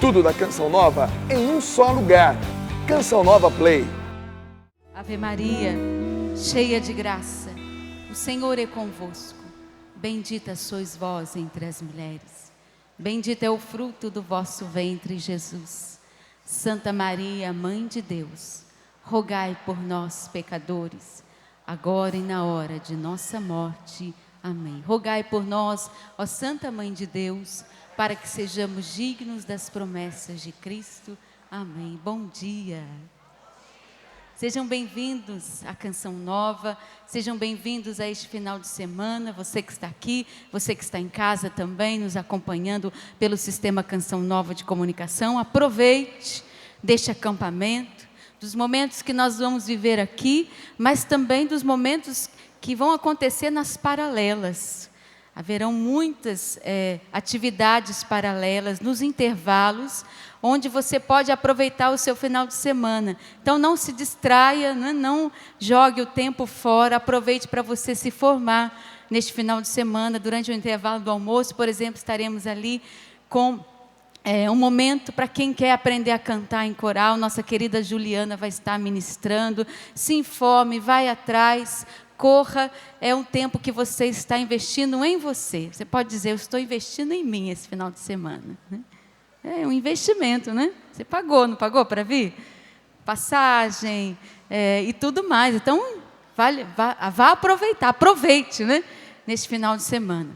Tudo da Canção Nova em um só lugar. Canção Nova Play. Ave Maria, cheia de graça, o Senhor é convosco. Bendita sois vós entre as mulheres. Bendito é o fruto do vosso ventre, Jesus. Santa Maria, Mãe de Deus, rogai por nós, pecadores, agora e na hora de nossa morte. Amém. Rogai por nós, ó Santa Mãe de Deus, para que sejamos dignos das promessas de Cristo. Amém. Bom dia. Sejam bem-vindos à Canção Nova, sejam bem-vindos a este final de semana, você que está aqui, você que está em casa também, nos acompanhando pelo Sistema Canção Nova de Comunicação. Aproveite deste acampamento, dos momentos que nós vamos viver aqui, mas também dos momentos que vão acontecer nas paralelas. Haverão muitas atividades paralelas nos intervalos, onde você pode aproveitar o seu final de semana. Então não se distraia, não jogue o tempo fora, aproveite para você se formar neste final de semana. Durante o intervalo do almoço, por exemplo, estaremos ali com um momento para quem quer aprender a cantar em coral. Nossa querida Juliana vai estar ministrando. Se informe, vai atrás, corra, é um tempo que você está investindo em você. Você pode dizer, eu estou investindo em mim esse final de semana, né? É um investimento, né? Você pagou, não pagou para vir? Passagem e tudo mais. Então, vá aproveitar, aproveite, né? Neste final de semana.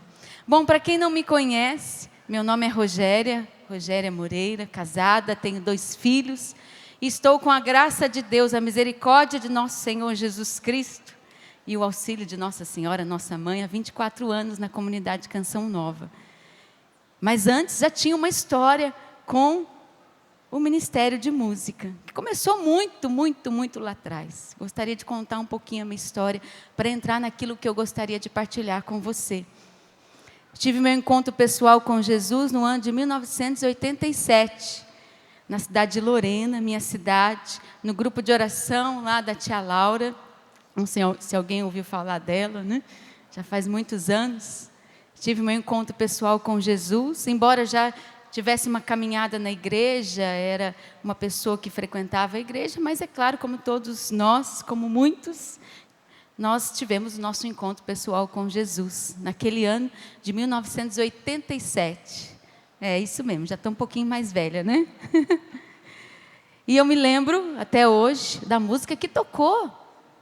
Bom, para quem não me conhece, meu nome é Rogéria Moreira, casada, tenho 2 filhos. E estou com a graça de Deus, a misericórdia de nosso Senhor Jesus Cristo e o auxílio de Nossa Senhora, nossa mãe, há 24 anos na comunidade Canção Nova. Mas antes já tinha uma história com o Ministério de Música, que começou muito lá atrás. Gostaria de contar um pouquinho a minha história, para entrar naquilo que eu gostaria de partilhar com você. Tive meu encontro pessoal com Jesus no ano de 1987, na cidade de Lorena, minha cidade, no grupo de oração lá da tia Laura. Não sei se alguém ouviu falar dela, né? Já faz muitos anos. Tive meu encontro pessoal com Jesus, embora já tivesse uma caminhada na igreja, era uma pessoa que frequentava a igreja, mas é claro, como todos nós, como muitos, nós tivemos o nosso encontro pessoal com Jesus, naquele ano de 1987. É isso mesmo, já estou um pouquinho mais velha, né? E eu me lembro, até hoje, da música que tocou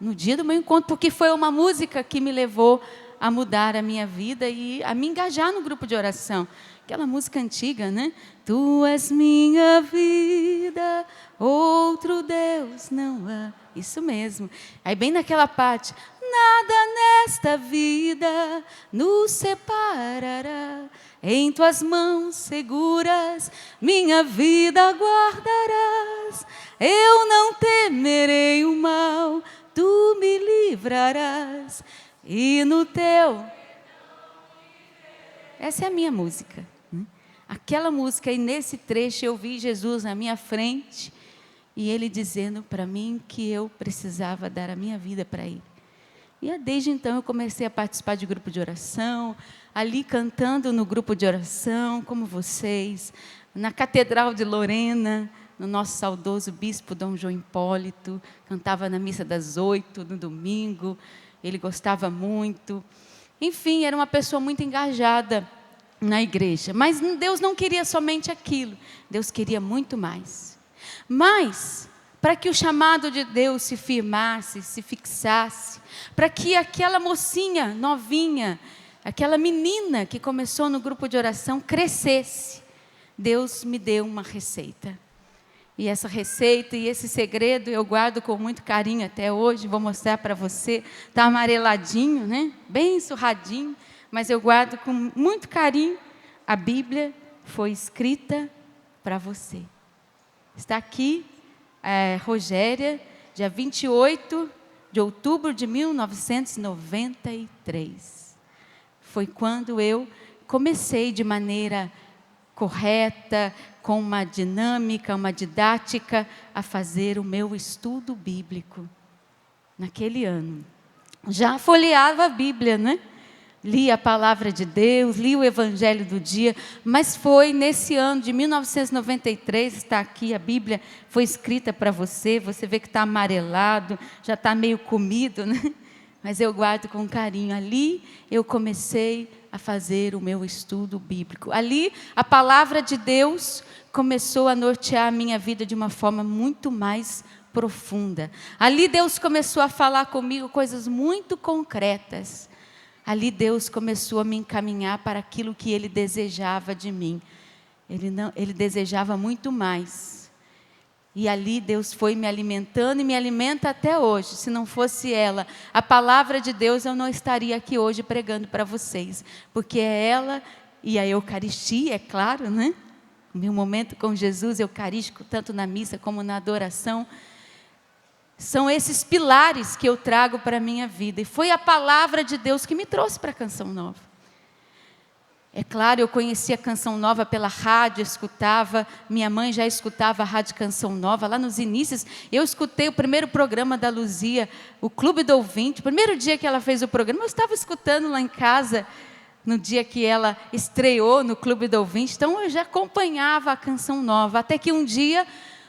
no dia do meu encontro, porque foi uma música que me levou a mudar a minha vida e a me engajar no grupo de oração. Aquela música antiga, né? Tu és minha vida, outro Deus não há. Isso mesmo. Aí bem naquela parte. Nada nesta vida nos separará. Em tuas mãos seguras, minha vida guardarás. Eu não temerei o mal, tu me livrarás. E no teu... Essa é a minha música. Aquela música, e nesse trecho eu vi Jesus na minha frente, e Ele dizendo para mim que eu precisava dar a minha vida para Ele. E desde então eu comecei a participar de grupo de oração, ali cantando no grupo de oração, como vocês, na Catedral de Lorena, no nosso saudoso bispo Dom João Hipólito, cantava na missa das 8 no domingo. Ele gostava muito. Enfim, era uma pessoa muito engajada na igreja. Mas Deus não queria somente aquilo. Deus queria muito mais. Mas, para que o chamado de Deus se firmasse, se fixasse, para que aquela mocinha novinha, aquela menina que começou no grupo de oração crescesse, Deus me deu uma receita. E essa receita e esse segredo eu guardo com muito carinho até hoje. Vou mostrar para você. Está amareladinho, né? Bem surradinho, mas eu guardo com muito carinho. A Bíblia foi escrita para você. Está aqui, Rogéria, dia 28 de outubro de 1993. Foi quando eu comecei de maneira correta, com uma dinâmica, uma didática, a fazer o meu estudo bíblico. Naquele ano. Já folheava a Bíblia, né? li a palavra de Deus, li o evangelho do dia, mas foi nesse ano de 1993, está aqui a Bíblia, foi escrita para você, você vê que está amarelado, já está meio comido, né? Mas eu guardo com carinho. Ali eu comecei a fazer o meu estudo bíblico. Ali a palavra de Deus começou a nortear a minha vida de uma forma muito mais profunda. Ali Deus começou a falar comigo coisas muito concretas. Ali Deus começou a me encaminhar para aquilo que Ele desejava de mim. Ele desejava muito mais. E ali Deus foi me alimentando e me alimenta até hoje. Se não fosse ela, a palavra de Deus, eu não estaria aqui hoje pregando para vocês. Porque é ela e a Eucaristia, é claro, né? O meu momento com Jesus eucarístico, tanto na missa como na adoração, são esses pilares que eu trago para a minha vida. E foi a palavra de Deus que me trouxe para a Canção Nova. É claro, eu conheci a Canção Nova pela rádio, escutava, minha mãe já escutava a Rádio Canção Nova, lá nos inícios, eu escutei o primeiro programa da Luzia, o Clube do Ouvinte, o primeiro dia que ela fez o programa, eu estava escutando lá em casa, no dia que ela estreou no Clube do Ouvinte, então eu já acompanhava a Canção Nova, até que um dia,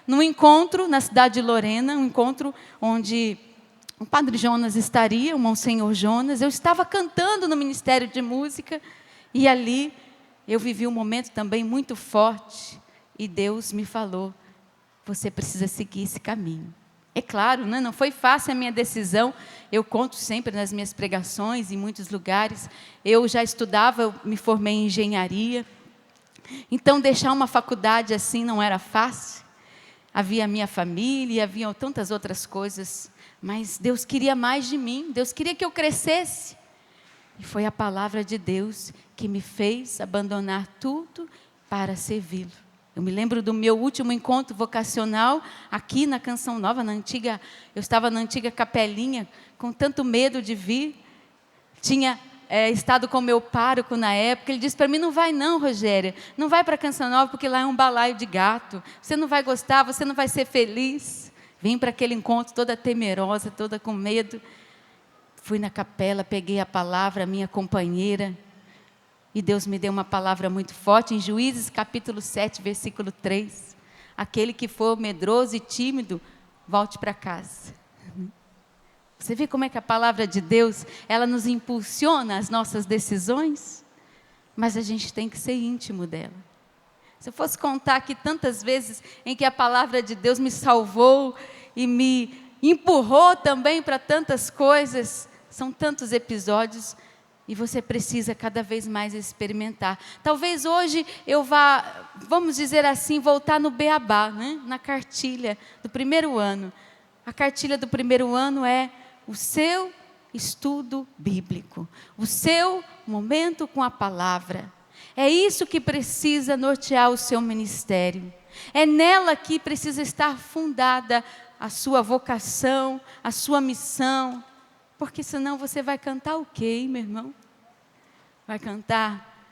num encontro na cidade de Lorena, um encontro onde o Padre Jonas estaria, o Monsenhor Jonas, eu estava cantando no Ministério de Música, e ali eu vivi um momento também muito forte, e Deus me falou, você precisa seguir esse caminho. É claro, né? Não foi fácil a minha decisão, eu conto sempre nas minhas pregações, em muitos lugares, eu já estudava, eu me formei em engenharia, então deixar uma faculdade assim não era fácil, havia a minha família, havia tantas outras coisas, mas Deus queria mais de mim, Deus queria que eu crescesse, e foi a palavra de Deus que me fez abandonar tudo para servi-lo. Eu me lembro do meu último encontro vocacional aqui na Canção Nova, eu estava na antiga capelinha, com tanto medo de vir. Tinha estado com o meu pároco na época, ele disse para mim, não vai não, Rogéria, não vai para a Canção Nova, porque lá é um balaio de gato, você não vai gostar, você não vai ser feliz. Vim para aquele encontro toda temerosa, toda com medo. Fui na capela, peguei a palavra, a minha companheira, e Deus me deu uma palavra muito forte, em Juízes capítulo 7, versículo 3. Aquele que for medroso e tímido, volte para casa. Você vê como é que a palavra de Deus, ela nos impulsiona as nossas decisões? Mas a gente tem que ser íntimo dela. Se eu fosse contar aqui tantas vezes em que a palavra de Deus me salvou e me empurrou também para tantas coisas, são tantos episódios, e você precisa cada vez mais experimentar. Talvez hoje eu vá, vamos dizer assim, voltar no beabá, né? Na cartilha do primeiro ano. A cartilha do primeiro ano é o seu estudo bíblico, o seu momento com a palavra. É isso que precisa nortear o seu ministério. É nela que precisa estar fundada a sua vocação, a sua missão. Porque senão você vai cantar o quê, hein, meu irmão? Vai cantar,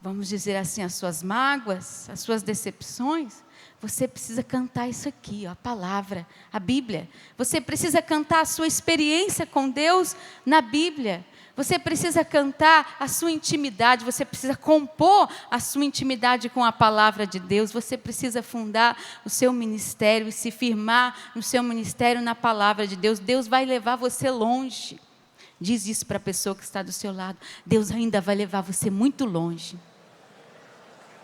vamos dizer assim, as suas mágoas, as suas decepções? Você precisa cantar isso aqui, ó, a palavra, a Bíblia. Você precisa cantar a sua experiência com Deus na Bíblia. Você precisa cantar a sua intimidade, você precisa compor a sua intimidade com a palavra de Deus. Você precisa fundar o seu ministério e se firmar no seu ministério na palavra de Deus. Deus vai levar você longe. Diz isso para a pessoa que está do seu lado. Deus ainda vai levar você muito longe.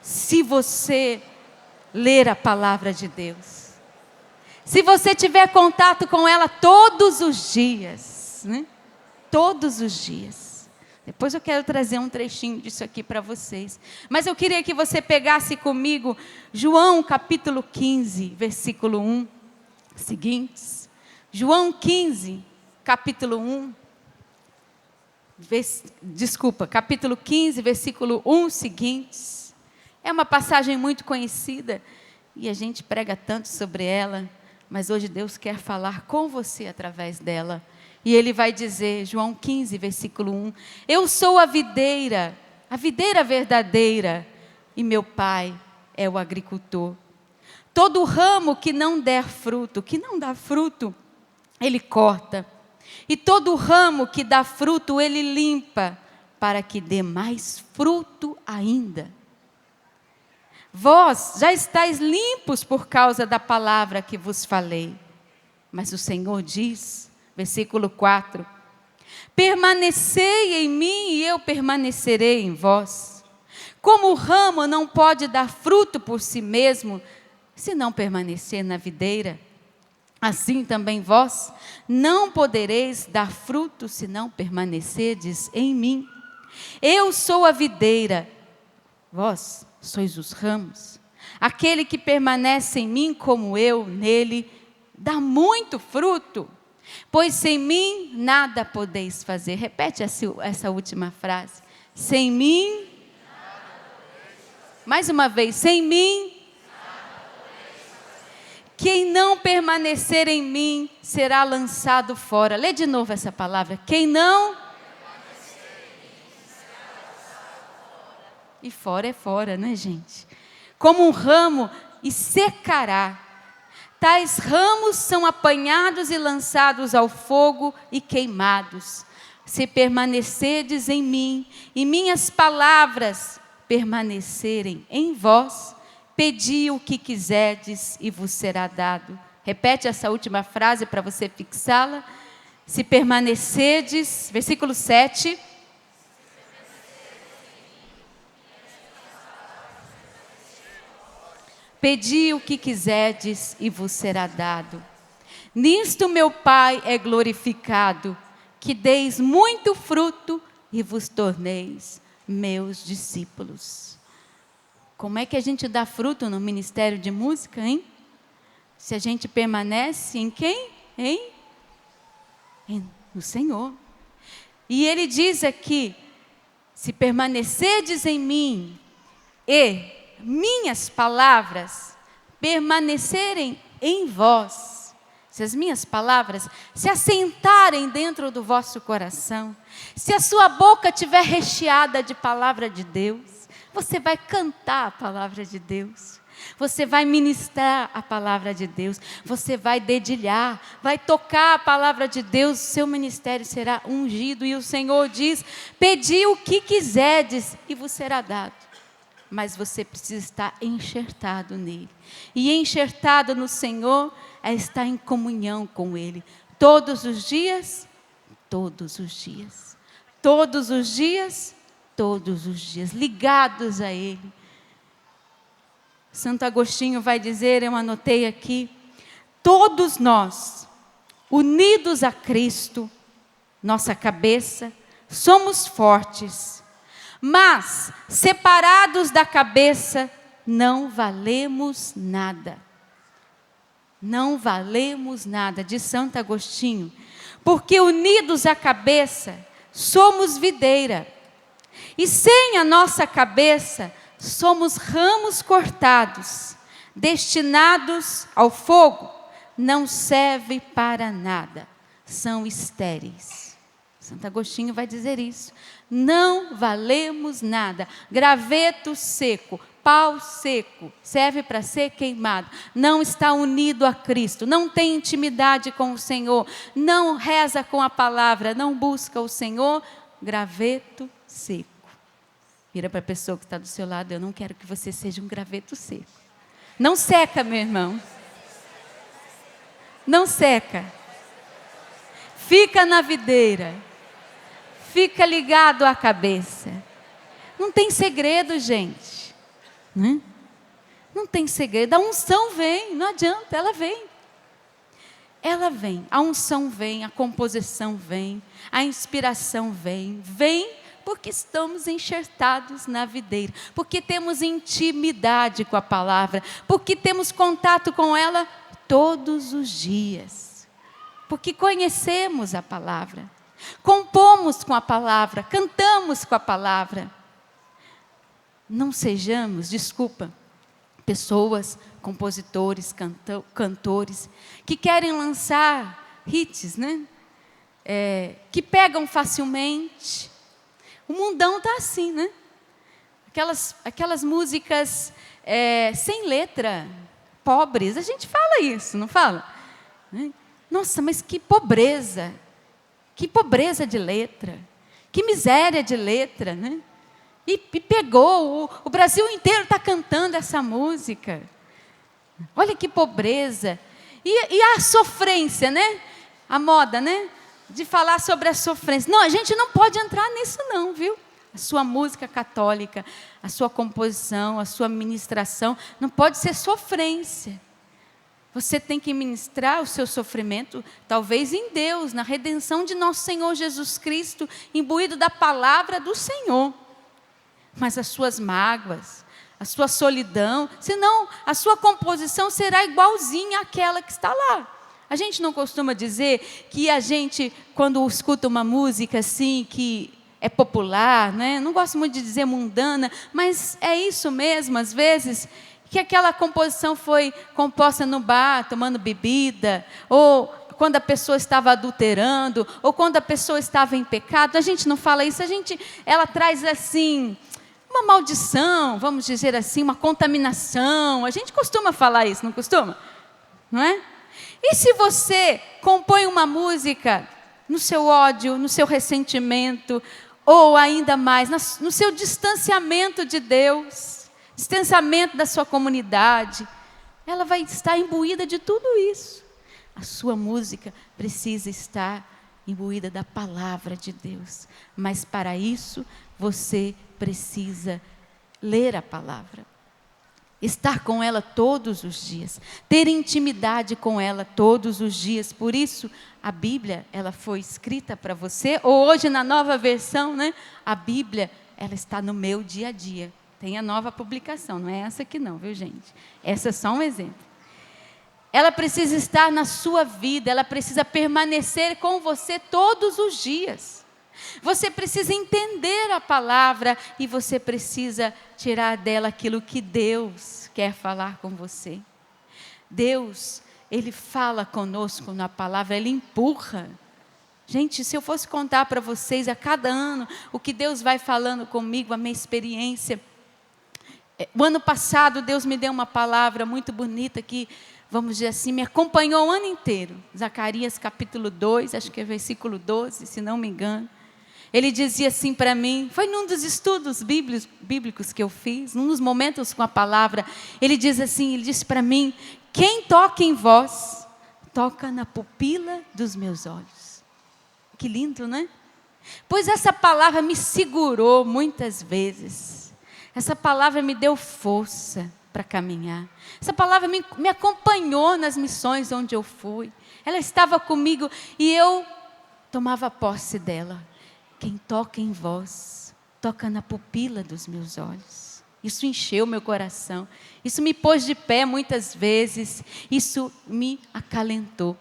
Se você ler a palavra de Deus. Se você tiver contato com ela todos os dias, né? Todos os dias. Depois eu quero trazer um trechinho disso aqui para vocês. Mas eu queria que você pegasse comigo João capítulo 15, versículo 1, seguintes. João 15, capítulo 1. Capítulo 15, versículo 1, seguintes. É uma passagem muito conhecida e a gente prega tanto sobre ela, mas hoje Deus quer falar com você através dela. E Ele vai dizer, João 15, versículo 1, eu sou a videira verdadeira, e meu Pai é o agricultor. Todo ramo que não der fruto, que não dá fruto, Ele corta, E todo ramo que dá fruto, Ele limpa, para que dê mais fruto ainda. Vós já estáis limpos por causa da palavra que vos falei. Mas o Senhor diz, versículo 4, permanecei em mim e eu permanecerei em vós. Como o ramo não pode dar fruto por si mesmo, se não permanecer na videira, assim também vós não podereis dar fruto se não permanecerdes em mim. Eu sou a videira, vós sois os ramos. Aquele que permanece em mim como eu nele, dá muito fruto, pois sem mim nada podeis fazer. Repete essa última frase. Sem mim, mais uma vez, sem mim, quem não permanecer em mim será lançado fora. Lê de novo essa palavra. Quem não permanecer em mim será lançado fora. E fora é fora, né, gente? Como um ramo e secará. Tais ramos são apanhados e lançados ao fogo e queimados. Se permanecerdes em mim e minhas palavras permanecerem em vós, pedi o que quiserdes e vos será dado. Repete essa última frase para você fixá-la. Se permanecerdes, versículo 7. Pedi o que quiserdes e vos será dado. Nisto meu Pai é glorificado, que deis muito fruto e vos torneis meus discípulos. Como é que a gente dá fruto no ministério de música, hein? Se a gente permanece em quem? No Senhor. E Ele diz aqui, se permanecerdes em mim e minhas palavras permanecerem em vós, se as minhas palavras se assentarem dentro do vosso coração, se a sua boca estiver recheada de palavra de Deus, você vai cantar a palavra de Deus, você vai ministrar a palavra de Deus, você vai dedilhar, vai tocar a palavra de Deus, seu ministério será ungido. E o Senhor diz, pedi o que quiserdes e vos será dado. Mas você precisa estar enxertado nele. E enxertado no Senhor é estar em comunhão com Ele. Todos os dias, todos os dias. Todos os dias, todos os dias. Ligados a Ele. Santo Agostinho vai dizer, eu anotei aqui, todos nós, unidos a Cristo, nossa cabeça, somos fortes. Mas, separados da cabeça, não valemos nada. Não valemos nada, diz Santo Agostinho. Porque unidos à cabeça, somos videira. E sem a nossa cabeça, somos ramos cortados, destinados ao fogo, não servem para nada, são estéreis. Santo Agostinho vai dizer isso. Não valemos nada. Graveto seco, pau seco, serve para ser queimado. Não está unido a Cristo, não tem intimidade com o Senhor, não reza com a palavra, não busca o Senhor. Graveto seco. Vira para a pessoa que está do seu lado, eu não quero que você seja um graveto seco. Não seca, meu irmão. Não seca. Fica na videira. Fica ligado à cabeça. Não tem segredo, gente. Né? Não tem segredo. A unção vem, não adianta, ela vem. Ela vem, a unção vem, a composição vem, a inspiração vem. Vem porque estamos enxertados na videira. Porque temos intimidade com a palavra. Porque temos contato com ela todos os dias. Porque conhecemos a palavra. Compomos com a palavra, cantamos com a palavra. Não sejamos, pessoas, compositores, cantores, que querem lançar hits, né? Que pegam facilmente. O mundão está assim, né? Aquelas músicas sem letra, pobres, a gente fala isso, não fala? Nossa, mas que pobreza! Que pobreza de letra, que miséria de letra, né? E pegou, o Brasil inteiro está cantando essa música. Olha que pobreza. E a sofrência, né? A moda, né? De falar sobre a sofrência. Não, a gente não pode entrar nisso não, viu? A sua música católica, a sua composição, a sua ministração, não pode ser sofrência. Você tem que ministrar o seu sofrimento, talvez em Deus, na redenção de nosso Senhor Jesus Cristo, imbuído da palavra do Senhor. Mas as suas mágoas, a sua solidão, senão a sua composição será igualzinha àquela que está lá. A gente não costuma dizer que a gente, quando escuta uma música assim, que é popular, né? Não gosto muito de dizer mundana, mas é isso mesmo, às vezes, que aquela composição foi composta no bar, tomando bebida, ou quando a pessoa estava adulterando, ou quando a pessoa estava em pecado. A gente não fala isso, ela traz assim, uma maldição, vamos dizer assim, uma contaminação. A gente costuma falar isso, não costuma? Não é? E se você compõe uma música no seu ódio, no seu ressentimento, ou ainda mais, no seu distanciamento de Deus, distanciamento da sua comunidade, ela vai estar imbuída de tudo isso. A sua música precisa estar imbuída da palavra de Deus. Mas para isso, você precisa ler a palavra. Estar com ela todos os dias. Ter intimidade com ela todos os dias. Por isso, a Bíblia, ela foi escrita para você. Ou hoje, na nova versão, né? A Bíblia, ela está no meu dia a dia. Tem a nova publicação, não é essa aqui não, viu gente? Essa é só um exemplo. Ela precisa estar na sua vida, ela precisa permanecer com você todos os dias. Você precisa entender a palavra e você precisa tirar dela aquilo que Deus quer falar com você. Deus, Ele fala conosco na palavra, Ele empurra. Gente, se eu fosse contar para vocês a cada ano o que Deus vai falando comigo, a minha experiência. O ano passado Deus me deu uma palavra muito bonita que, vamos dizer assim, me acompanhou o ano inteiro. Zacarias capítulo 2, acho que é versículo 12, se não me engano. Ele dizia assim para mim, foi num dos estudos bíblicos que eu fiz, num dos momentos com a palavra, ele disse para mim, quem toca em vós, toca na pupila dos meus olhos. Que lindo, né? Pois essa palavra me segurou muitas vezes. Essa palavra me deu força para caminhar. Essa palavra me acompanhou nas missões onde eu fui. Ela estava comigo e eu tomava posse dela. Quem toca em vós, toca na pupila dos meus olhos. Isso encheu meu coração. Isso me pôs de pé muitas vezes. Isso me acalentou.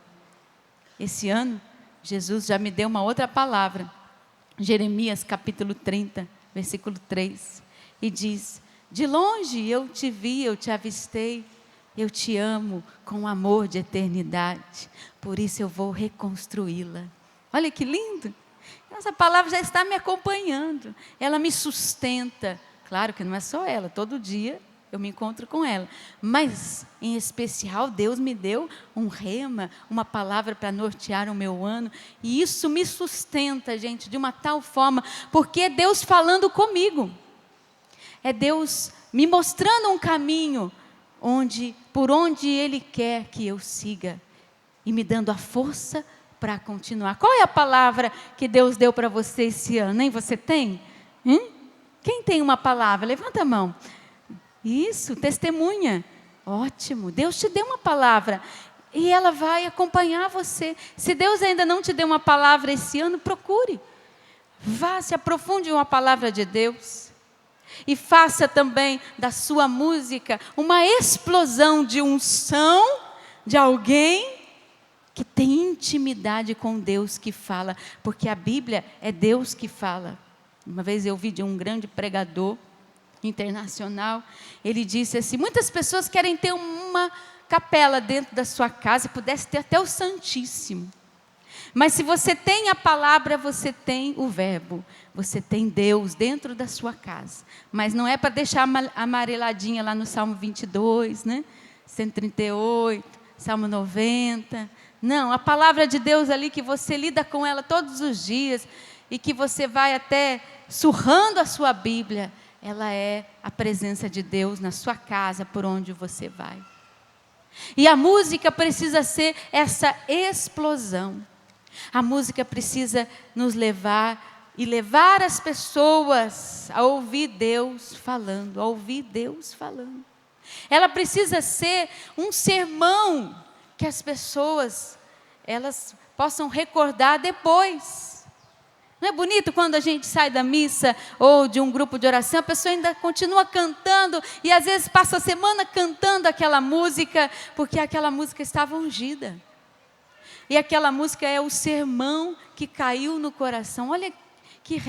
Esse ano, Jesus já me deu uma outra palavra. Jeremias capítulo 30, versículo 3. E diz, de longe eu te vi, eu te avistei. Eu te amo com amor de eternidade. Por isso eu vou reconstruí-la. Olha que lindo. Essa palavra já está me acompanhando. Ela me sustenta. Claro que não é só ela. Todo dia eu me encontro com ela. Mas, em especial, Deus me deu um rema, uma palavra para nortear o meu ano. E isso me sustenta, gente, de uma tal forma. Porque é Deus falando comigo. É Deus me mostrando um caminho por onde Ele quer que eu siga. E me dando a força para continuar. Qual é a palavra que Deus deu para você esse ano? Nem você tem? Quem tem uma palavra? Levanta a mão. Isso, testemunha. Ótimo. Deus te deu uma palavra. E ela vai acompanhar você. Se Deus ainda não te deu uma palavra esse ano, procure. Vá, se aprofunde em uma palavra de Deus. E faça também da sua música uma explosão de unção de alguém que tem intimidade com Deus que fala, porque a Bíblia é Deus que fala. Uma vez eu vi de um grande pregador internacional, ele disse assim, muitas pessoas querem ter uma capela dentro da sua casa, e pudesse ter até o Santíssimo. Mas se você tem a palavra, você tem o verbo, você tem Deus dentro da sua casa. Mas não é para deixar amareladinha lá no Salmo 22, né? 138, Salmo 90... Não, a palavra de Deus ali que você lida com ela todos os dias e que você vai até surrando a sua Bíblia, ela é a presença de Deus na sua casa, por onde você vai. E a música precisa ser essa explosão. A música precisa nos levar e levar as pessoas a ouvir Deus falando, a ouvir Deus falando. Ela precisa ser um sermão que as pessoas, elas possam recordar depois. Não é bonito quando a gente sai da missa ou de um grupo de oração, a pessoa ainda continua cantando e às vezes passa a semana cantando aquela música, porque aquela música estava ungida. E aquela música é o sermão que caiu no coração. Olha que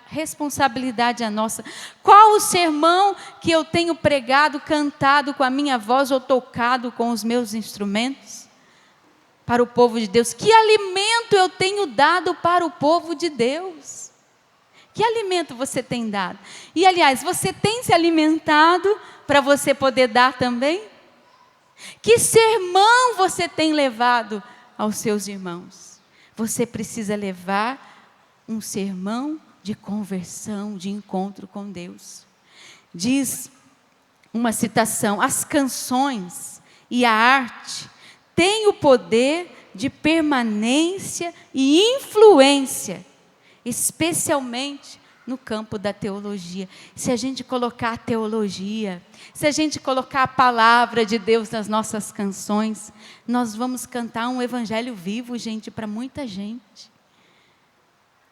responsabilidade a nossa. Qual o sermão que eu tenho pregado, cantado com a minha voz ou tocado com os meus instrumentos? Para o povo de Deus. Que alimento eu tenho dado para o povo de Deus? Que alimento você tem dado? E aliás, você tem se alimentado para você poder dar também? Que sermão você tem levado aos seus irmãos? Você precisa levar um sermão de conversão, de encontro com Deus. Diz uma citação: as canções e a arte tem o poder de permanência e influência, especialmente no campo da teologia. Se a gente colocar a teologia, se a gente colocar a palavra de Deus nas nossas canções, nós vamos cantar um evangelho vivo, gente, para muita gente.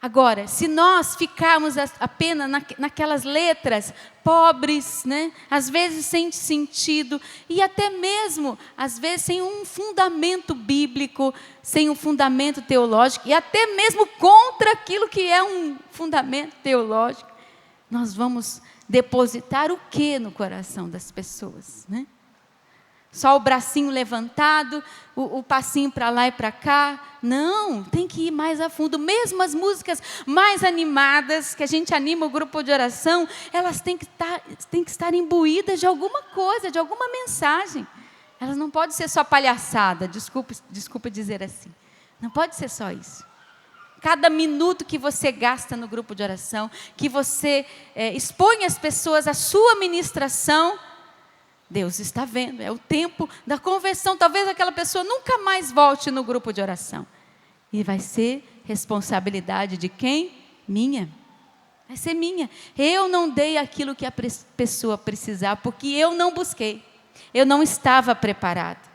Agora, se nós ficarmos apenas naquelas letras pobres, né? Às vezes sem sentido, e até mesmo, às vezes, sem um fundamento bíblico, sem um fundamento teológico, e até mesmo contra aquilo que é um fundamento teológico, nós vamos depositar o que no coração das pessoas, né? Só o bracinho levantado, o passinho para lá e para cá. Não, tem que ir mais a fundo. Mesmo as músicas mais animadas, que a gente anima o grupo de oração, elas têm que estar imbuídas de alguma coisa, de alguma mensagem. Elas não podem ser só palhaçada, desculpe dizer assim. Não pode ser só isso. Cada minuto que você gasta no grupo de oração, que você expõe às pessoas a sua ministração, Deus está vendo, é o tempo da conversão. Talvez aquela pessoa nunca mais volte no grupo de oração. E vai ser responsabilidade de quem? Minha. Vai ser minha. Eu não dei aquilo que a pessoa precisava, porque eu não busquei. Eu não estava preparado.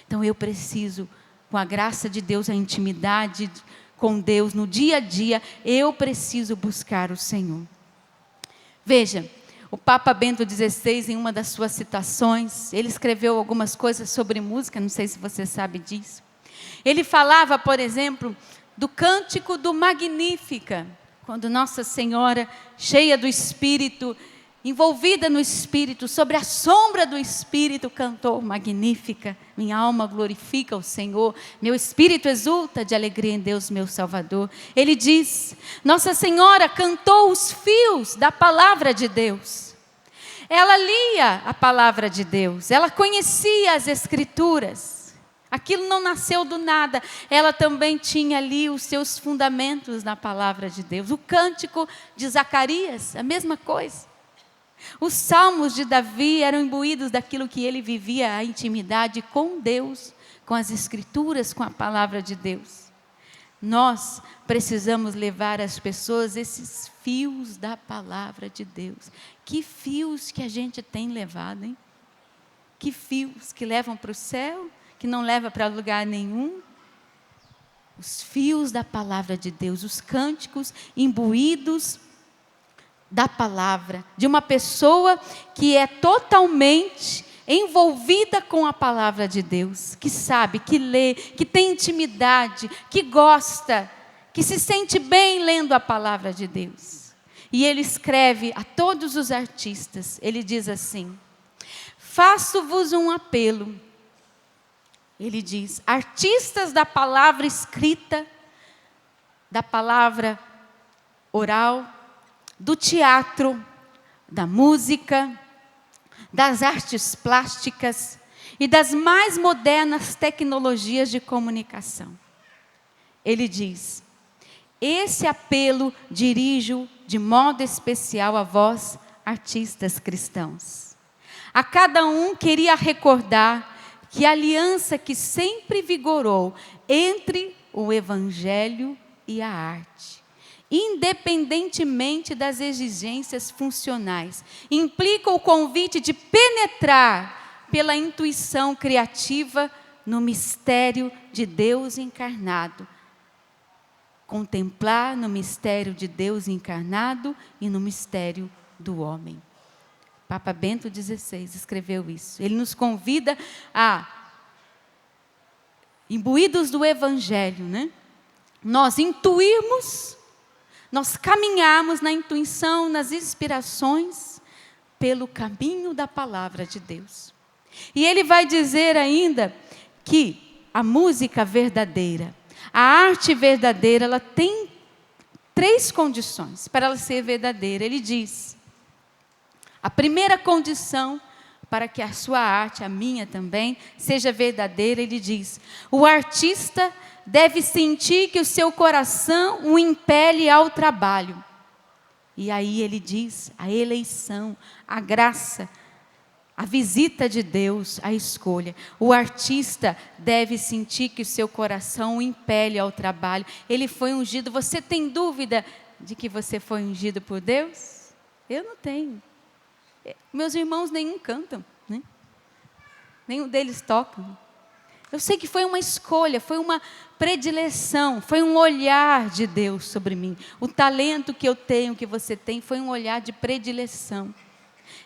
Então eu preciso, com a graça de Deus, a intimidade com Deus no dia a dia, eu preciso buscar o Senhor. Veja, o Papa Bento XVI, em uma das suas citações, ele escreveu algumas coisas sobre música, não sei se você sabe disso. Ele falava, por exemplo, do cântico do Magnífica, quando Nossa Senhora, cheia do Espírito, envolvida no Espírito, sobre a sombra do Espírito, cantou Magnífica. Minha alma glorifica o Senhor, meu espírito exulta de alegria em Deus, meu Salvador. Ele diz, Nossa Senhora cantou os fios da palavra de Deus. Ela lia a palavra de Deus, ela conhecia as Escrituras. Aquilo não nasceu do nada, ela também tinha ali os seus fundamentos na palavra de Deus. O cântico de Zacarias, a mesma coisa. Os salmos de Davi eram imbuídos daquilo que ele vivia, a intimidade com Deus, com as Escrituras, com a palavra de Deus. Nós precisamos levar às pessoas esses fios da palavra de Deus. Que fios que a gente tem levado, hein? Que fios que levam para o céu, que não levam para lugar nenhum. Os fios da palavra de Deus, os cânticos imbuídos da palavra, de uma pessoa que é totalmente envolvida com a palavra de Deus, que sabe, que lê, que tem intimidade, que gosta, que se sente bem lendo a palavra de Deus. E ele escreve a todos os artistas, ele diz assim, faço-vos um apelo. Ele diz, artistas da palavra escrita, da palavra oral, do teatro, da música, das artes plásticas, e das mais modernas tecnologias de comunicação. Ele diz: esse apelo dirijo de modo especial a vós, artistas cristãos. A cada um queria recordar que a aliança que sempre vigorou entre o Evangelho e a arte, independentemente das exigências funcionais, implica o convite de penetrar pela intuição criativa no mistério de Deus encarnado. Contemplar no mistério de Deus encarnado e no mistério do homem. Papa Bento XVI escreveu isso. Ele nos convida a, imbuídos do Evangelho, né? Nós intuirmos, nós caminharmos na intuição, nas inspirações, pelo caminho da palavra de Deus. E ele vai dizer ainda que a música verdadeira, a arte verdadeira, ela tem 3 condições para ela ser verdadeira. Ele diz: a primeira condição para que a sua arte, a minha também, seja verdadeira, ele diz: o artista deve sentir que o seu coração o impele ao trabalho. E aí ele diz: a eleição, a graça, a visita de Deus, a escolha. O artista deve sentir que o seu coração o impele ao trabalho. Ele foi ungido. Você tem dúvida de que você foi ungido por Deus? Eu não tenho. Meus irmãos nenhum cantam, né? Nenhum deles tocam. Eu sei que foi uma escolha, foi uma predileção, foi um olhar de Deus sobre mim. O talento que eu tenho, que você tem, foi um olhar de predileção.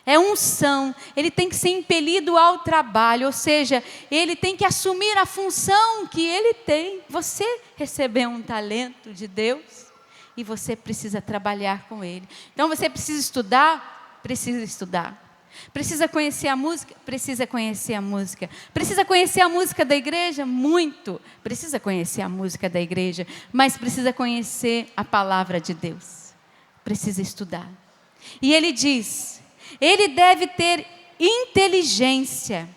É unção, ele tem que ser impelido ao trabalho, ou seja, ele tem que assumir a função que ele tem. Você recebeu um talento de Deus e você precisa trabalhar com ele. Então você precisa estudar? Precisa estudar. Precisa conhecer a música? Precisa conhecer a música. Precisa conhecer a música da igreja? Muito. Precisa conhecer a música da igreja, mas precisa conhecer a palavra de Deus. Precisa estudar. E ele diz: ele deve ter inteligência,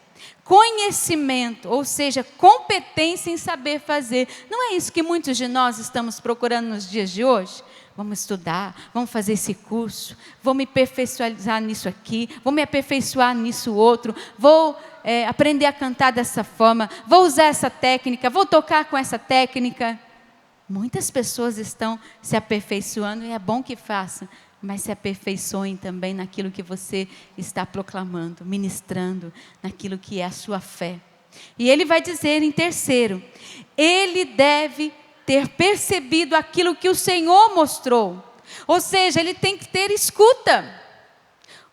conhecimento, ou seja, competência em saber fazer. Não é isso que muitos de nós estamos procurando nos dias de hoje? Vamos estudar, vamos fazer esse curso, vou me aperfeiçoar nisso aqui, vou me aperfeiçoar nisso outro, vou aprender a cantar dessa forma, vou usar essa técnica, vou tocar com essa técnica. Muitas pessoas estão se aperfeiçoando e é bom que façam, mas se aperfeiçoem também naquilo que você está proclamando, ministrando, naquilo que é a sua fé. E ele vai dizer em terceiro, ele deve ter percebido aquilo que o Senhor mostrou. Ou seja, ele tem que ter escuta.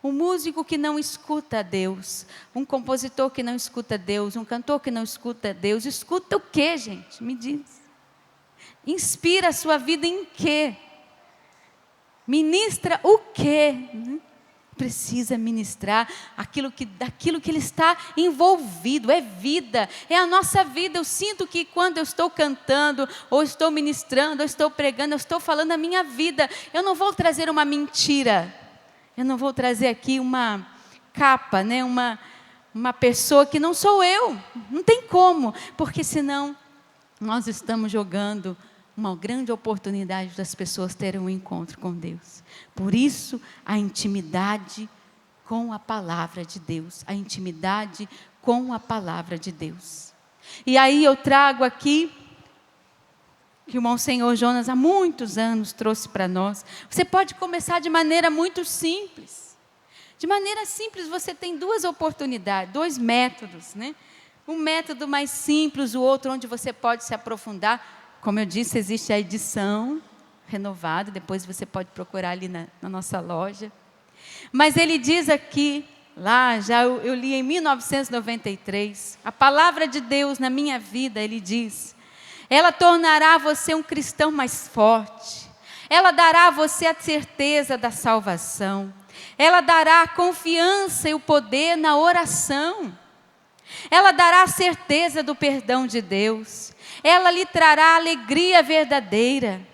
Um músico que não escuta a Deus, um compositor que não escuta a Deus, um cantor que não escuta a Deus, escuta o quê, gente? Me diz. Inspira a sua vida em quê? Ministra o quê? Precisa ministrar daquilo que ele está envolvido, é vida, é a nossa vida. Eu sinto que quando eu estou cantando, ou estou ministrando, ou estou pregando, eu estou falando a minha vida. Eu não vou trazer uma mentira, eu não vou trazer aqui uma capa, né? uma pessoa que não sou eu, não tem como, porque senão nós estamos jogando uma grande oportunidade das pessoas terem um encontro com Deus. Por isso, a intimidade com a palavra de Deus. A intimidade com a palavra de Deus. E aí eu trago aqui, que o Monsenhor Jonas há muitos anos trouxe para nós. Você pode começar de maneira muito simples. De maneira simples, você tem 2 oportunidades, 2 métodos, né? Um método mais simples, o outro onde você pode se aprofundar. Como eu disse, existe a edição renovada, depois você pode procurar ali na nossa loja. Mas ele diz aqui, lá já eu li em 1993, a palavra de Deus na minha vida, ele diz: ela tornará você um cristão mais forte, ela dará a você a certeza da salvação, ela dará a confiança e o poder na oração, ela dará a certeza do perdão de Deus, ela lhe trará alegria verdadeira,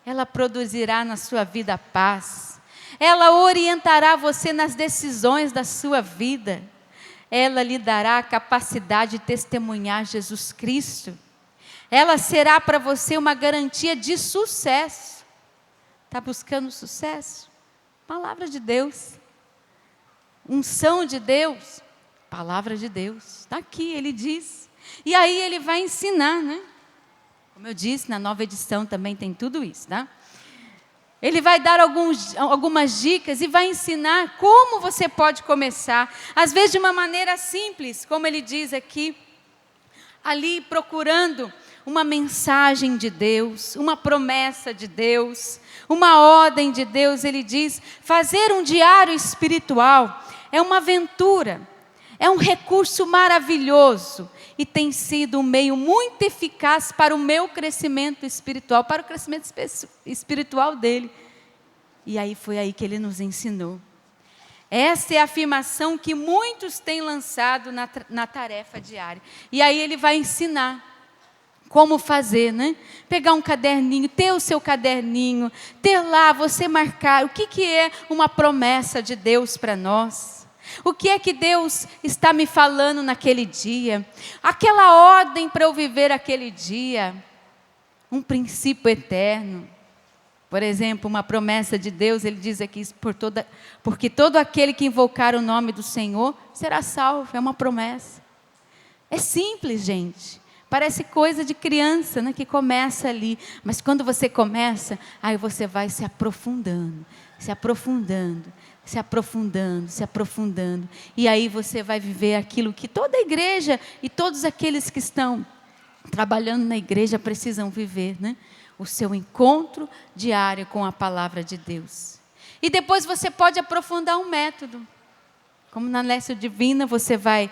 ela produzirá na sua vida paz, ela orientará você nas decisões da sua vida, ela lhe dará a capacidade de testemunhar Jesus Cristo. Ela será para você uma garantia de sucesso. Está buscando sucesso? Palavra de Deus. Unção de Deus. Palavra de Deus. Está aqui, ele diz. E aí ele vai ensinar, né? Como eu disse, na nova edição também tem tudo isso, tá? Ele vai dar algumas dicas e vai ensinar como você pode começar. Às vezes de uma maneira simples, como ele diz aqui. Ali procurando uma mensagem de Deus, uma promessa de Deus, uma ordem de Deus. Ele diz, fazer um diário espiritual é uma aventura, é um recurso maravilhoso e tem sido um meio muito eficaz para o meu crescimento espiritual, para o crescimento espiritual dele. E aí foi aí que ele nos ensinou. Essa é a afirmação que muitos têm lançado na tarefa diária. E aí ele vai ensinar como fazer, né? Pegar um caderninho, ter o seu caderninho, ter lá, você marcar o que é uma promessa de Deus para nós. O que é que Deus está me falando naquele dia? Aquela ordem para eu viver aquele dia. Um princípio eterno. Por exemplo, uma promessa de Deus, ele diz aqui, porque todo aquele que invocar o nome do Senhor será salvo, é uma promessa. É simples, gente, parece coisa de criança, né, que começa ali, mas quando você começa, aí você vai se aprofundando, se aprofundando, se aprofundando, se aprofundando, e aí você vai viver aquilo que toda a igreja e todos aqueles que estão trabalhando na igreja precisam viver, né? O seu encontro diário com a palavra de Deus. E depois você pode aprofundar um método. Como na Lécio Divina, você vai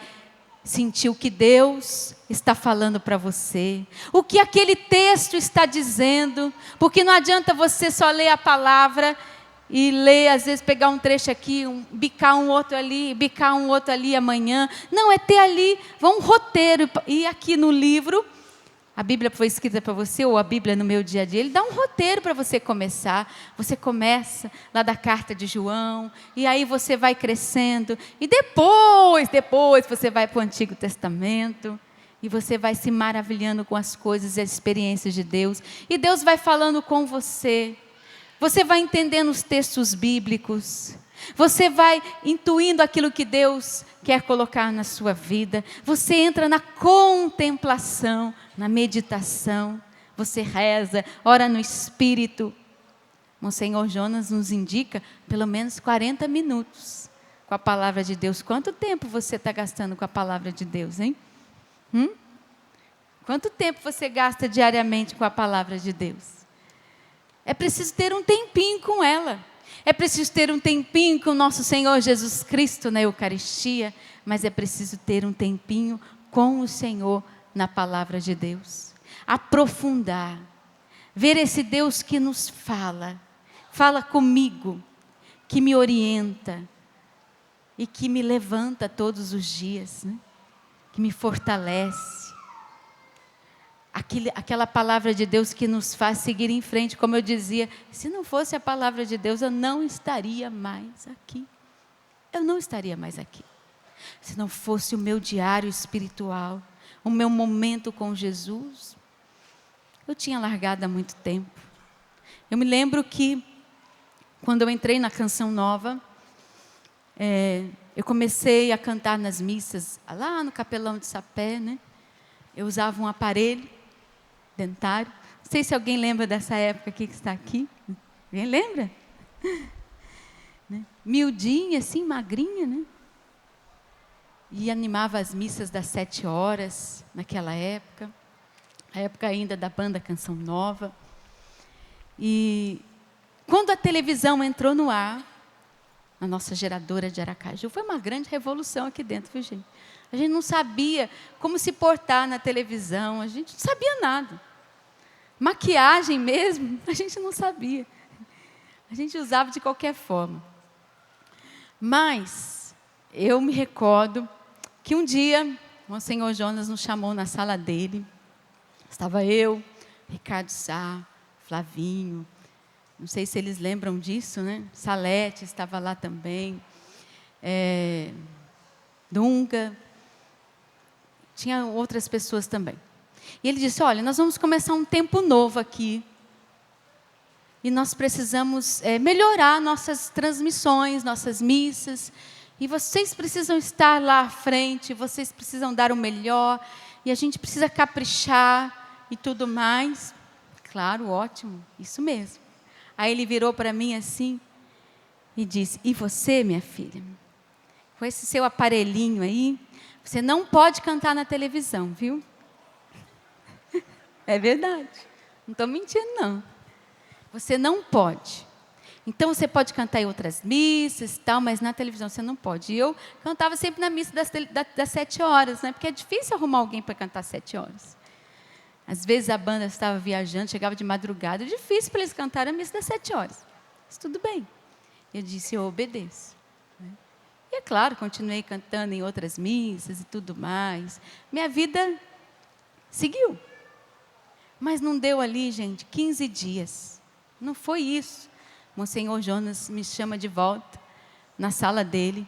sentir o que Deus está falando para você. O que aquele texto está dizendo. Porque não adianta você só ler a palavra e ler, às vezes pegar um trecho aqui, bicar um outro ali amanhã. Não, é ter ali, um roteiro. E aqui no livro, a Bíblia foi escrita para você, ou a Bíblia no meu dia a dia, ele dá um roteiro para você começar. Você começa lá da carta de João, e aí você vai crescendo, e depois você vai para o Antigo Testamento, e você vai se maravilhando com as coisas e as experiências de Deus, e Deus vai falando com você, você vai entendendo os textos bíblicos, você vai intuindo aquilo que Deus quer colocar na sua vida, você entra na contemplação, na meditação, você reza, ora no Espírito. Monsenhor Jonas nos indica pelo menos 40 minutos com a palavra de Deus. Quanto tempo você está gastando com a palavra de Deus, hein? Quanto tempo você gasta diariamente com a palavra de Deus? É preciso ter um tempinho com ela. É preciso ter um tempinho com o nosso Senhor Jesus Cristo na Eucaristia, mas é preciso ter um tempinho com o Senhor na palavra de Deus. Aprofundar, ver esse Deus que nos fala comigo, que me orienta e que me levanta todos os dias, né? Que me fortalece. Aquela palavra de Deus que nos faz seguir em frente, como eu dizia, se não fosse a palavra de Deus, eu não estaria mais aqui. Eu não estaria mais aqui. Se não fosse o meu diário espiritual, o meu momento com Jesus, eu tinha largado há muito tempo. Eu me lembro que, quando eu entrei na Canção Nova, eu comecei a cantar nas missas, lá no Capelão de Sapé, né? Eu usava um aparelho dentário. Não sei se alguém lembra dessa época aqui que está aqui. Alguém lembra? Né? Miudinha, assim, magrinha, né? E animava as missas das 7 horas, naquela época. A época ainda da banda Canção Nova. E quando a televisão entrou no ar, a nossa geradora de Aracaju, foi uma grande revolução aqui dentro, viu, gente? A gente não sabia como se portar na televisão, a gente não sabia nada. Maquiagem mesmo, a gente não sabia. A gente usava de qualquer forma. Mas eu me recordo que um dia, o Monsenhor Jonas nos chamou na sala dele. Estava eu, Ricardo Sá, Flavinho, não sei se eles lembram disso, né? Salete estava lá também. Dunga, tinha outras pessoas também. E ele disse, olha, nós vamos começar um tempo novo aqui. E nós precisamos melhorar nossas transmissões, nossas missas. E vocês precisam estar lá à frente, vocês precisam dar o melhor. E a gente precisa caprichar e tudo mais. Claro, ótimo, isso mesmo. Aí ele virou para mim assim e disse, e você, minha filha, com esse seu aparelhinho aí, você não pode cantar na televisão, viu? É verdade, não estou mentindo não. Você não pode. Então você pode cantar em outras missas e tal, mas na televisão você não pode. E eu cantava sempre na missa das 7 horas, né? Porque é difícil arrumar alguém para cantar 7 horas. Às vezes a banda estava viajando, chegava de madrugada, é difícil para eles cantarem a missa das 7 horas. Mas tudo bem. Eu disse, eu obedeço. E é claro, continuei cantando em outras missas e tudo mais. Minha vida seguiu. Mas não deu ali, gente, 15 dias. Não foi isso. Monsenhor Jonas me chama de volta na sala dele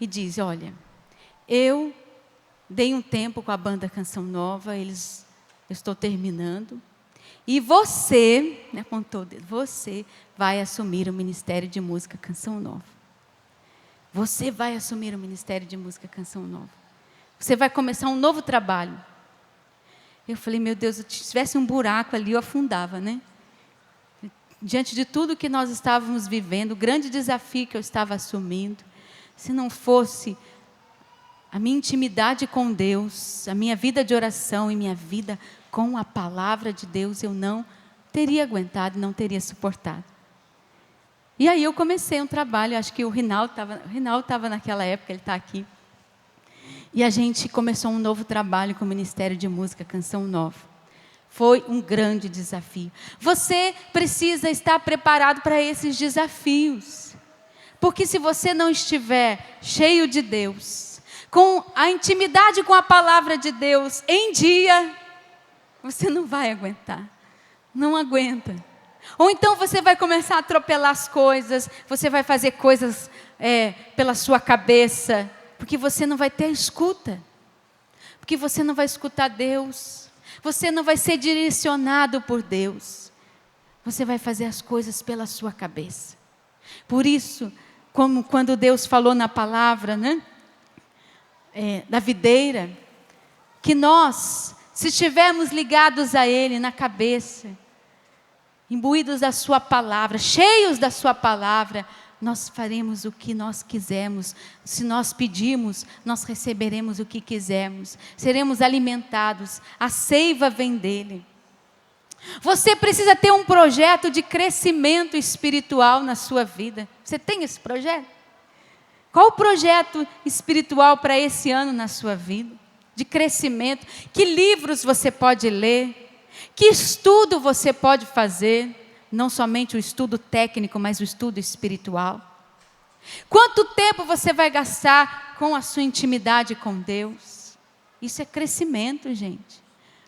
e diz, olha, eu dei um tempo com a banda Canção Nova, eu estou terminando, e você, me apontou o dedo, você vai assumir o Ministério de Música Canção Nova. Você vai assumir o Ministério de Música Canção Nova. Você vai começar um novo trabalho. Eu falei, meu Deus, se tivesse um buraco ali, eu afundava, né? Diante de tudo que nós estávamos vivendo, o grande desafio que eu estava assumindo, se não fosse a minha intimidade com Deus, a minha vida de oração e minha vida com a palavra de Deus, eu não teria aguentado, não teria suportado. E aí eu comecei um trabalho, acho que o Rinaldo estava naquela época, ele está aqui. E a gente começou um novo trabalho com o Ministério de Música Canção Nova. Foi um grande desafio. Você precisa estar preparado para esses desafios. Porque se você não estiver cheio de Deus, com a intimidade com a palavra de Deus em dia, você não vai aguentar. Não aguenta. Ou então você vai começar a atropelar as coisas, você vai fazer coisas pela sua cabeça, porque você não vai ter escuta. Porque você não vai escutar Deus. Você não vai ser direcionado por Deus. Você vai fazer as coisas pela sua cabeça. Por isso, como quando Deus falou na palavra, né, da videira, que nós, se estivermos ligados a Ele na cabeça, imbuídos da sua palavra, cheios da sua palavra, nós faremos o que nós quisermos. Se nós pedirmos, nós receberemos o que quisermos. Seremos alimentados. A seiva vem dele. Você precisa ter um projeto de crescimento espiritual na sua vida. Você tem esse projeto? Qual o projeto espiritual para esse ano na sua vida? De crescimento. Que livros você pode ler? Que estudo você pode fazer? Não somente o estudo técnico, mas o estudo espiritual. Quanto tempo você vai gastar com a sua intimidade com Deus? Isso é crescimento, gente.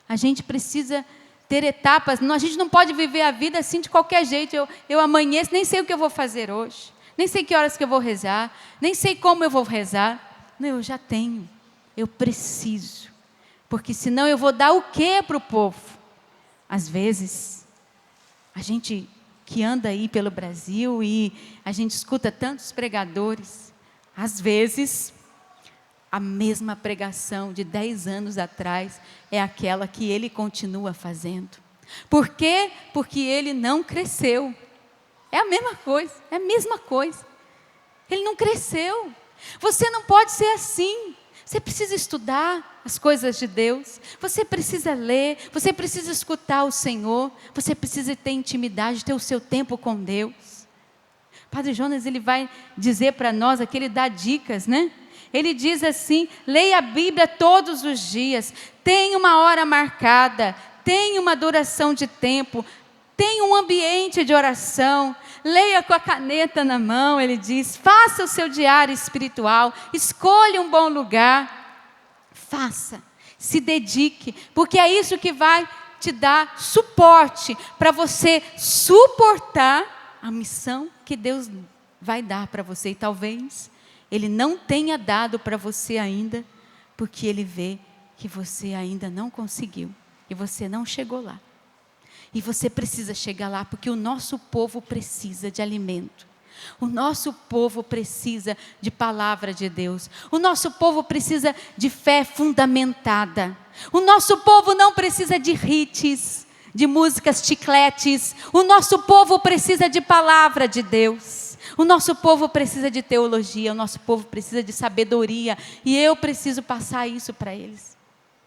A gente precisa ter etapas. A gente não pode viver a vida assim de qualquer jeito. Eu amanheço, nem sei o que eu vou fazer hoje. Nem sei que horas que eu vou rezar. Nem sei como eu vou rezar. Não, eu já tenho. Eu preciso. Porque senão eu vou dar o quê para o povo? Às vezes, a gente que anda aí pelo Brasil e a gente escuta tantos pregadores, às vezes, a mesma pregação de 10 anos atrás é aquela que ele continua fazendo. Por quê? Porque ele não cresceu. É a mesma coisa, é a mesma coisa. Ele não cresceu. Você não pode ser assim. Você precisa estudar as coisas de Deus, você precisa ler, você precisa escutar o Senhor, você precisa ter intimidade, ter o seu tempo com Deus. Padre Jonas, ele vai dizer para nós, aqui ele dá dicas, né? Ele diz assim, leia a Bíblia todos os dias, tenha uma hora marcada, tenha uma duração de tempo, tenha um ambiente de oração, leia com a caneta na mão, ele diz, faça o seu diário espiritual, escolha um bom lugar, faça, se dedique, porque é isso que vai te dar suporte, para você suportar a missão que Deus vai dar para você, e talvez Ele não tenha dado para você ainda, porque Ele vê que você ainda não conseguiu e você não chegou lá. E você precisa chegar lá, porque o nosso povo precisa de alimento. O nosso povo precisa de palavra de Deus. O nosso povo precisa de fé fundamentada. O nosso povo não precisa de hits, de músicas chicletes. O nosso povo precisa de palavra de Deus. O nosso povo precisa de teologia. O nosso povo precisa de sabedoria. E eu preciso passar isso para eles.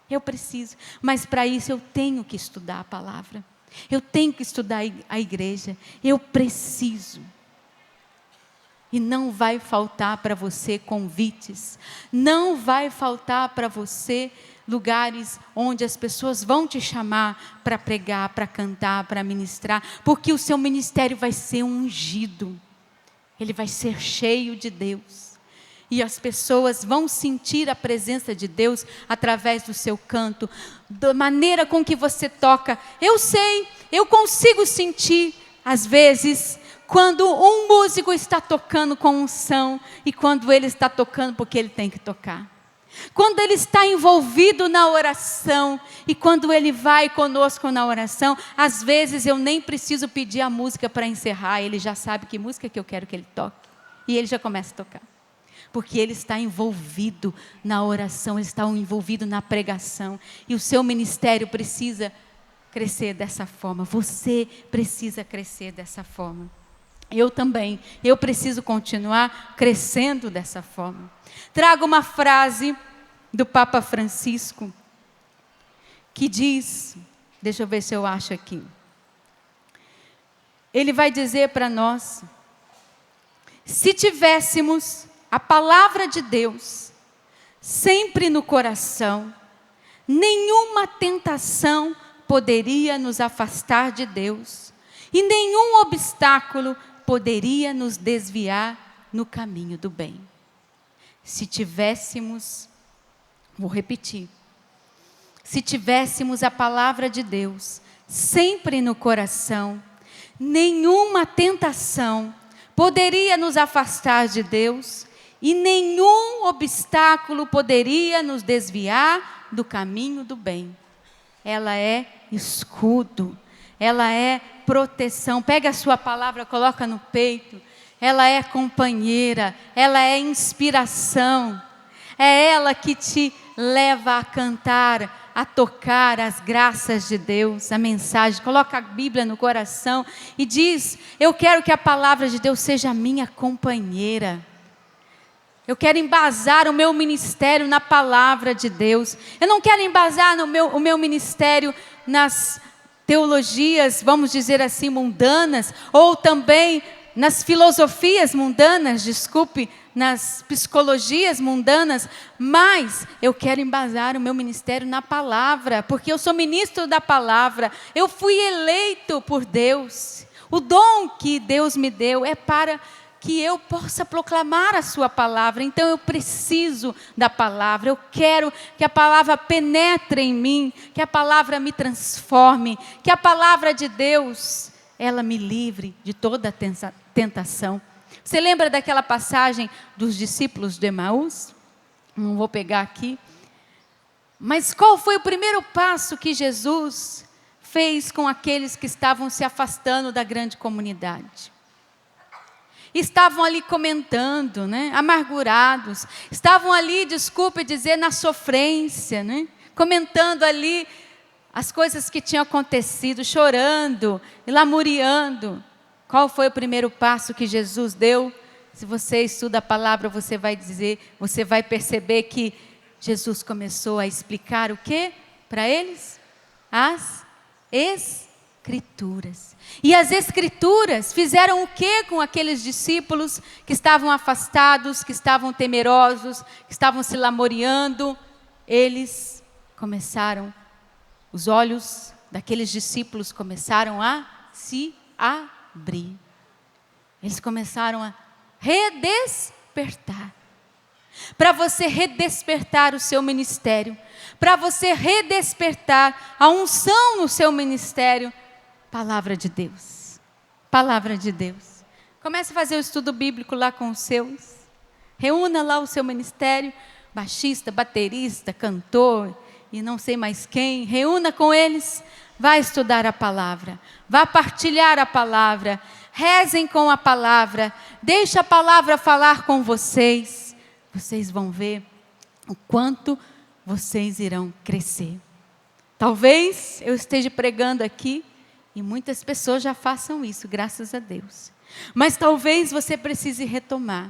Eu preciso. Mas para isso eu tenho que estudar a palavra. Eu tenho que estudar a igreja. Eu preciso. E não vai faltar para você convites. Não vai faltar para você lugares onde as pessoas vão te chamar para pregar, para cantar, para ministrar. Porque o seu ministério vai ser ungido. Ele vai ser cheio de Deus. E as pessoas vão sentir a presença de Deus através do seu canto. Da maneira com que você toca. Eu sei, eu consigo sentir, às vezes, quando um músico está tocando com unção e quando ele está tocando porque ele tem que tocar. Quando ele está envolvido na oração e quando ele vai conosco na oração, às vezes eu nem preciso pedir a música para encerrar, ele já sabe que música que eu quero que ele toque. E ele já começa a tocar. Porque ele está envolvido na oração, ele está envolvido na pregação. E o seu ministério precisa crescer dessa forma. Você precisa crescer dessa forma. Eu também, eu preciso continuar crescendo dessa forma. Trago uma frase do Papa Francisco, que diz, deixa eu ver se eu acho aqui. Ele vai dizer para nós, se tivéssemos a palavra de Deus sempre no coração, nenhuma tentação poderia nos afastar de Deus, e nenhum obstáculo poderia nos desviar no caminho do bem. Se tivéssemos, vou repetir, se tivéssemos a palavra de Deus sempre no coração, nenhuma tentação poderia nos afastar de Deus e nenhum obstáculo poderia nos desviar do caminho do bem. Ela é escudo, ela é proteção. Pega a sua palavra, coloca no peito. Ela é companheira, ela é inspiração. É ela que te leva a cantar, a tocar as graças de Deus, a mensagem. Coloca a Bíblia no coração e diz, eu quero que a palavra de Deus seja a minha companheira. Eu quero embasar o meu ministério na palavra de Deus. Eu não quero embasar o meu ministério nas teologias, vamos dizer assim, mundanas, ou também nas filosofias mundanas, nas psicologias mundanas, mas eu quero embasar o meu ministério na palavra, porque eu sou ministro da palavra, eu fui eleito por Deus. O dom que Deus me deu é para que eu possa proclamar a sua palavra. Então eu preciso da palavra, eu quero que a palavra penetre em mim, que a palavra me transforme, que a palavra de Deus, ela me livre de toda tentação. Você lembra daquela passagem dos discípulos de Emaús? Não vou pegar aqui. Mas qual foi o primeiro passo que Jesus fez com aqueles que estavam se afastando da grande comunidade? Estavam ali comentando, né? Amargurados. Estavam ali, desculpe dizer, na sofrência, né? Comentando ali as coisas que tinham acontecido, chorando e lamuriando. Qual foi o primeiro passo que Jesus deu? Se você estuda a palavra, você vai perceber que Jesus começou a explicar o quê? Para eles? As Escrituras. E as Escrituras fizeram o quê com aqueles discípulos que estavam afastados, que estavam temerosos, que estavam se lamuriando? Eles começaram, os olhos daqueles discípulos começaram a se abrir. Eles começaram a redespertar. Para você redespertar o seu ministério, para você redespertar a unção no seu ministério, palavra de Deus. Palavra de Deus. Comece a fazer o estudo bíblico lá com os seus. Reúna lá o seu ministério, baixista, baterista, cantor e não sei mais quem. Reúna com eles, vá estudar a palavra, vá partilhar a palavra, rezem com a palavra, deixe a palavra falar com vocês. Vocês vão ver o quanto vocês irão crescer. Talvez eu esteja pregando aqui e muitas pessoas já façam isso, graças a Deus. Mas talvez você precise retomar.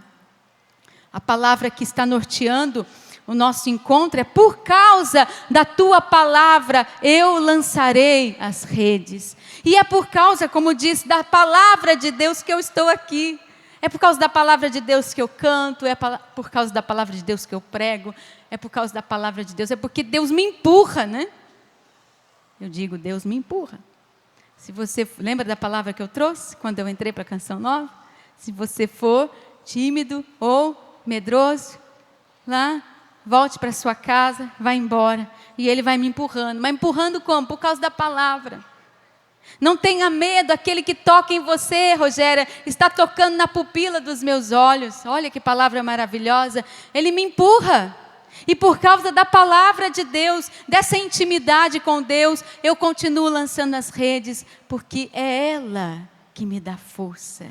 A palavra que está norteando o nosso encontro é: por causa da tua palavra eu lançarei as redes. E é por causa, como diz, da palavra de Deus que eu estou aqui. É por causa da palavra de Deus que eu canto, é por causa da palavra de Deus que eu prego, é por causa da palavra de Deus, é porque Deus me empurra, né? Eu digo, Deus me empurra. Se você lembra da palavra que eu trouxe quando eu entrei para a Canção Nova? Se você for tímido ou medroso, lá, volte para sua casa, vá embora. E Ele vai me empurrando. Mas empurrando como? Por causa da palavra. Não tenha medo, aquele que toca em você, Rogéria, está tocando na pupila dos meus olhos. Olha que palavra maravilhosa. Ele me empurra. E por causa da palavra de Deus, dessa intimidade com Deus, eu continuo lançando as redes, porque é ela que me dá força.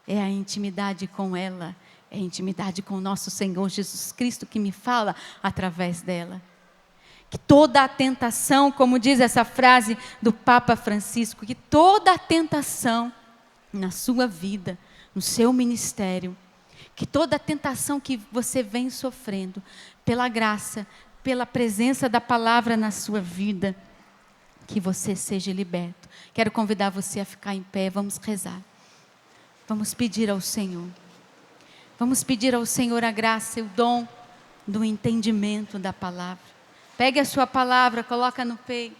É a intimidade com ela, é a intimidade com o nosso Senhor Jesus Cristo que me fala através dela. Que toda a tentação, como diz essa frase do Papa Francisco, que toda a tentação na sua vida, no seu ministério, que toda a tentação que você vem sofrendo, pela graça, pela presença da palavra na sua vida, que você seja liberto. Quero convidar você a ficar em pé, vamos rezar. Vamos pedir ao Senhor. Vamos pedir ao Senhor a graça e o dom do entendimento da palavra. Pegue a sua palavra, coloca no peito.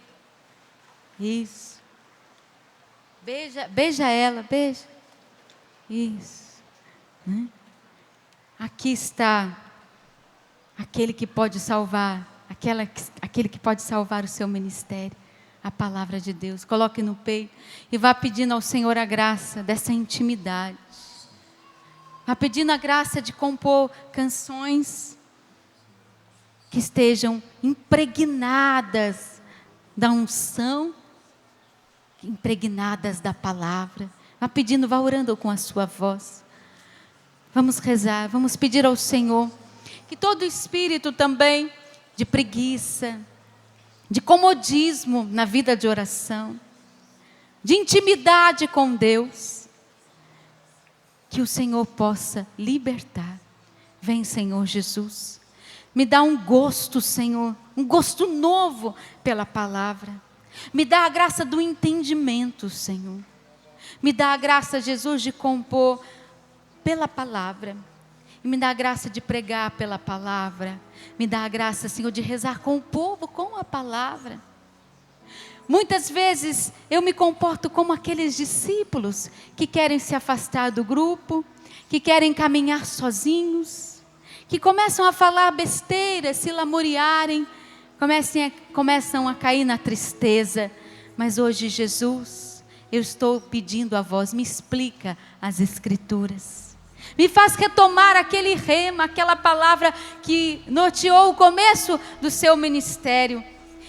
Isso. Beija ela, beija. Isso. Aqui está aquele que pode salvar, aquele que pode salvar o seu ministério, a palavra de Deus. Coloque no peito e vá pedindo ao Senhor a graça dessa intimidade. Vá pedindo a graça de compor canções que estejam impregnadas da unção, impregnadas da palavra. Vá pedindo, vá orando com a sua voz. Vamos rezar, vamos pedir ao Senhor que todo espírito também de preguiça, de comodismo na vida de oração, de intimidade com Deus, que o Senhor possa libertar. Vem, Senhor Jesus, me dá um gosto, Senhor, um gosto novo pela palavra. Me dá a graça do entendimento, Senhor. Me dá a graça, Jesus, de compor pela palavra. E me dá a graça de pregar pela palavra. Me dá a graça, Senhor, de rezar com o povo, com a palavra. Muitas vezes eu me comporto como aqueles discípulos que querem se afastar do grupo, que querem caminhar sozinhos, que começam a falar besteira, se lamuriarem, começam a cair na tristeza. Mas hoje, Jesus, eu estou pedindo a vós, me explica as Escrituras. Me faz retomar aquele rema, aquela palavra que norteou o começo do seu ministério.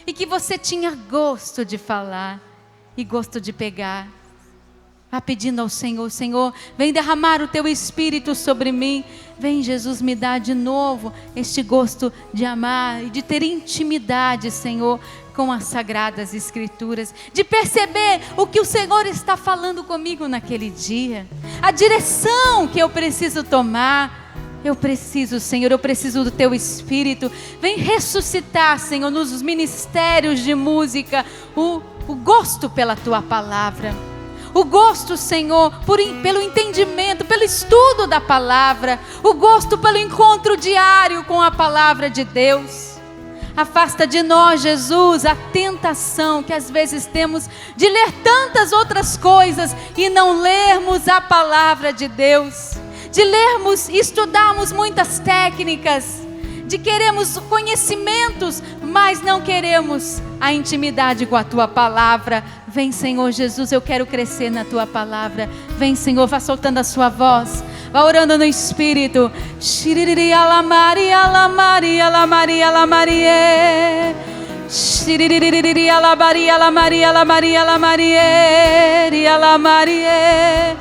E que você tinha gosto de falar e gosto de pegar. Vá pedindo ao Senhor, Senhor, vem derramar o teu Espírito sobre mim. Vem, Jesus, me dar de novo este gosto de amar e de ter intimidade, Senhor, com as Sagradas Escrituras. De perceber o que o Senhor está falando comigo naquele dia. A direção que eu preciso tomar. Eu preciso, Senhor, eu preciso do Teu Espírito. Vem ressuscitar, Senhor, nos ministérios de música, o gosto pela Tua Palavra. O gosto, Senhor, pelo entendimento, pelo estudo da Palavra. O gosto pelo encontro diário com a Palavra de Deus. Afasta de nós, Jesus, a tentação que às vezes temos de ler tantas outras coisas e não lermos a Palavra de Deus. De lermos e estudarmos muitas técnicas, de queremos conhecimentos, mas não queremos a intimidade com a Tua palavra. Vem, Senhor Jesus, eu quero crescer na Tua palavra. Vem, Senhor, vá soltando a sua voz, vá orando no Espírito. Shiriri ala Maria, ala Maria, ala Maria, ala Maria. Shiriri ala Maria, ala Maria, ala Maria, ala Maria, ala Maria.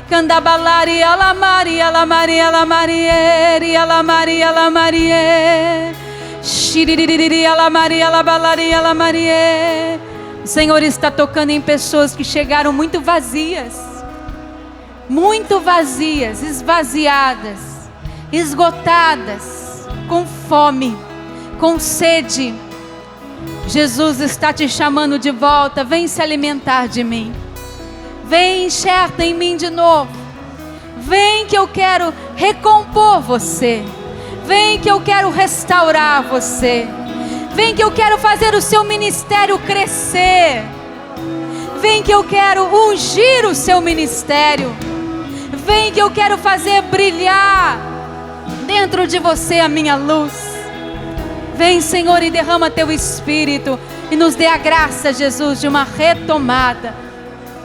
Candabalari ala Maria, ala Maria, ala Maria, ala Maria, ala Maria. Shiriri ala Maria, ala Balari, ala Maria. O Senhor está tocando em pessoas que chegaram muito vazias, esvaziadas, esgotadas, com fome, com sede. Jesus está te chamando de volta. Vem se alimentar de mim. Vem, enxerta em mim de novo. Vem que eu quero recompor você. Vem que eu quero restaurar você. Vem que eu quero fazer o seu ministério crescer. Vem que eu quero ungir o seu ministério. Vem que eu quero fazer brilhar dentro de você a minha luz. Vem, Senhor, e derrama teu Espírito e nos dê a graça, Jesus, de uma retomada.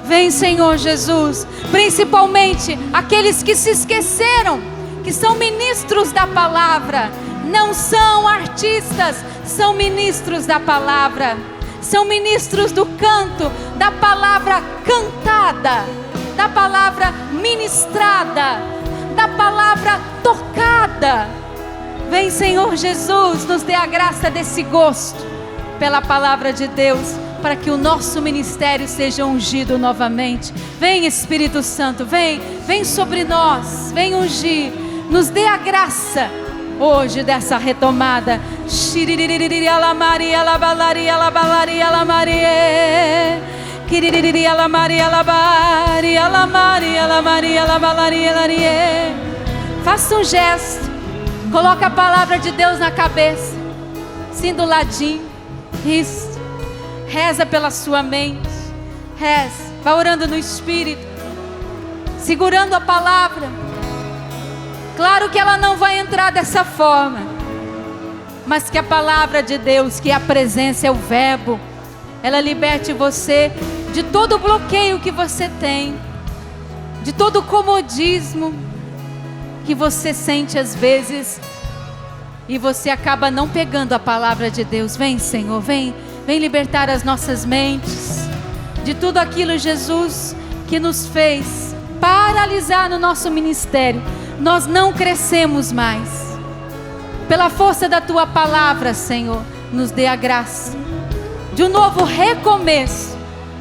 Vem, Senhor Jesus, principalmente aqueles que se esqueceram, que são ministros da palavra, não são artistas, são ministros da palavra, são ministros do canto, da palavra cantada, da palavra ministrada, da palavra tocada. Vem, Senhor Jesus, nos dê a graça desse gosto pela palavra de Deus, para que o nosso ministério seja ungido novamente. Vem, Espírito Santo, vem sobre nós, vem ungir, nos dê a graça hoje dessa retomada. Shiriri ala Maria, ala Balari, ala Balari, ala Maria. Kiriri ala Maria, ala Bari, ala Maria, ala Maria, ala Balari, ala Maria. Faça um gesto, coloca a palavra de Deus na cabeça, sim, do ladinho. Isso. Reza pela sua mente, reza, vá orando no Espírito, segurando a palavra. Claro que ela não vai entrar dessa forma, mas que a palavra de Deus, que a presença é o verbo, ela liberte você de todo o bloqueio que você tem, de todo o comodismo que você sente às vezes, e você acaba não pegando a palavra de Deus. Vem, Senhor, vem libertar as nossas mentes de tudo aquilo, Jesus, que nos fez paralisar no nosso ministério. Nós não crescemos mais. Pela força da Tua palavra, Senhor, nos dê a graça de um novo recomeço,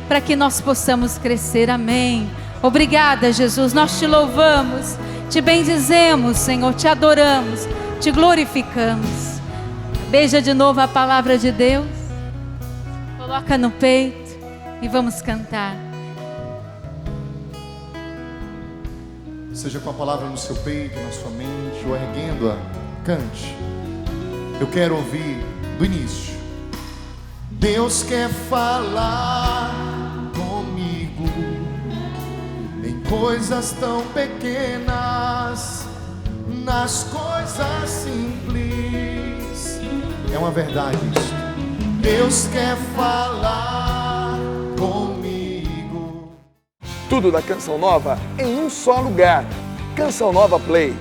para que nós possamos crescer. Amém. Obrigada, Jesus, nós te louvamos, te bendizemos, Senhor, te adoramos, te glorificamos. Beija de novo a palavra de Deus. Coloca no peito e vamos cantar. Seja com a palavra no seu peito, na sua mente, ou erguendo-a, cante. Eu quero ouvir do início. Deus quer falar comigo em coisas tão pequenas, nas coisas simples. É uma verdade isso. Deus quer falar comigo. Tudo da Canção Nova em um só lugar. Canção Nova Play.